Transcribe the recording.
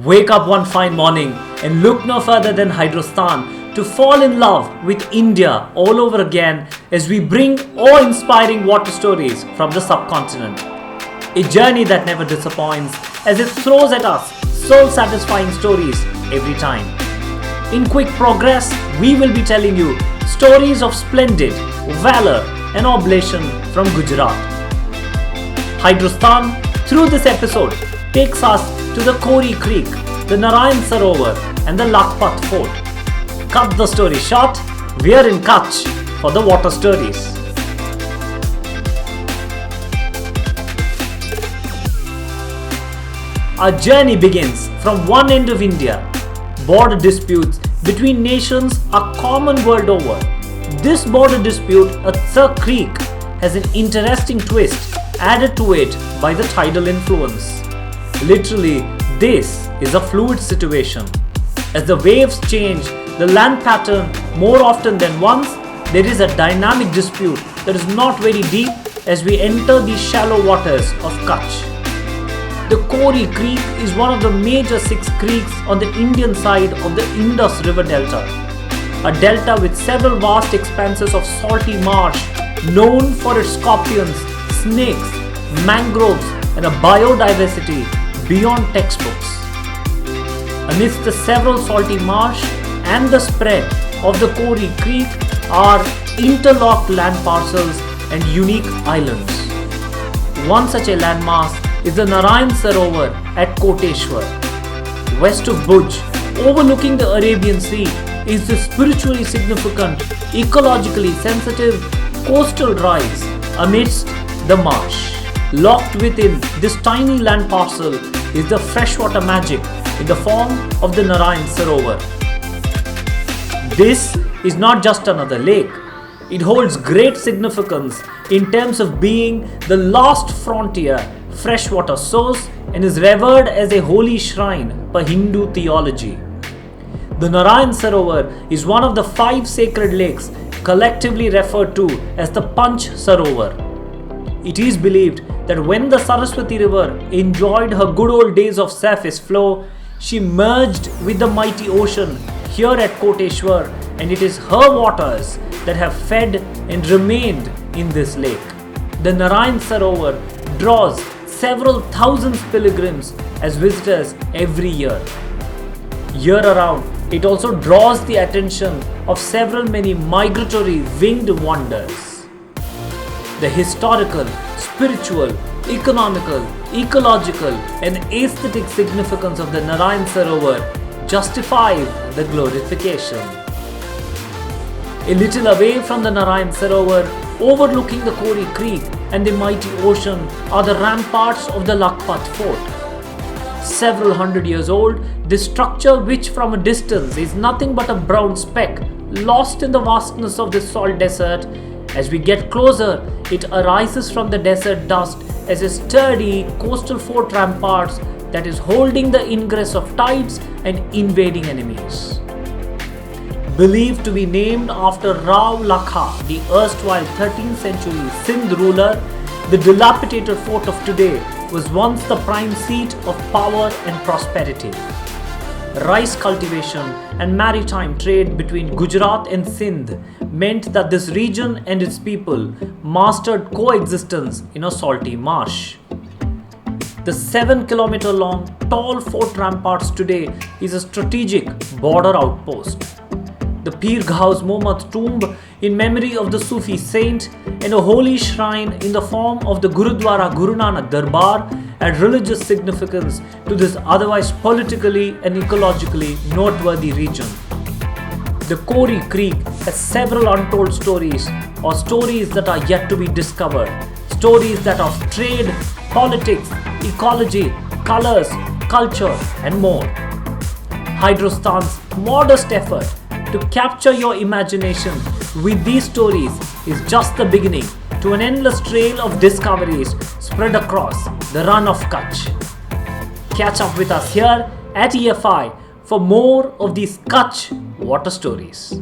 Wake up one fine morning and look no further than Hydrostan to fall in love with India all over again as we bring awe-inspiring water stories from the subcontinent. A journey that never disappoints as it throws at us soul-satisfying stories every time. In quick progress, we will be telling you stories of splendid valor and oblation from Gujarat. Hydrostan, through this episode, takes us to the Kori Creek, the Narayan Sarovar and the Lakhpat Fort. Cut the story short, we are in Kutch for the water stories. Our journey begins from one end of India. Border disputes between nations are common world over. This border dispute at the creek has an interesting twist added to it by the tidal influence. Literally, this is a fluid situation. As the waves change the land pattern more often than once, there is a dynamic dispute that is not very deep as we enter the shallow waters of Kutch. The Kori Creek is one of the major 6 creeks on the Indian side of the Indus River Delta. A delta with several vast expanses of salty marsh known for its scorpions, snakes, mangroves and a biodiversity beyond textbooks. Amidst the several salty marsh and the spread of the Kori Creek are interlocked land parcels and unique islands. One such a landmass is the Narayan Sarovar at Koteshwar. West of Bhuj, overlooking the Arabian Sea, is the spiritually significant, ecologically sensitive coastal rise amidst the marsh. Locked within this tiny land parcel is the freshwater magic in the form of the Narayan Sarovar. This is not just another lake. It holds great significance in terms of being the last frontier freshwater source and is revered as a holy shrine per Hindu theology. The Narayan Sarovar is one of the 5 sacred lakes collectively referred to as the Panch Sarovar. It is believed that when the Saraswati River enjoyed her good old days of surface flow, she merged with the mighty ocean here at Koteshwar, and it is her waters that have fed and remained in this lake. The Narayan Sarovar draws several thousand pilgrims as visitors every year. Year around, it also draws the attention of several many migratory winged wonders. The historical, spiritual, economical, ecological and aesthetic significance of the Narayan Sarovar justify the glorification. A little away from the Narayan Sarovar, overlooking the Kori Creek and the mighty ocean, are the ramparts of the Lakhpat Fort. Several hundred years old, this structure, which from a distance is nothing but a brown speck lost in the vastness of this salt desert, as we get closer, it arises from the desert dust as a sturdy coastal fort ramparts that is holding the ingress of tides and invading enemies. Believed to be named after Rao Lakha, the erstwhile 13th century Sindh ruler, the dilapidated fort of today was once the prime seat of power and prosperity. Rice cultivation and maritime trade between Gujarat and Sindh meant that this region and its people mastered coexistence in a salty marsh. The 7-kilometer long tall fort ramparts today is a strategic border outpost. The Pir Ghaus Mohammad tomb in memory of the Sufi saint and a holy shrine in the form of the Gurudwara Guru Nanak Darbar add religious significance to this otherwise politically and ecologically noteworthy region. The Kori Creek has several untold stories or stories that are yet to be discovered. Stories that of trade, politics, ecology, colors, culture and more. Hydrostan's modest effort to capture your imagination with these stories is just the beginning to an endless trail of discoveries spread across the run of Kutch. Catch up with us here at E.F.I for more of these Kutch water stories.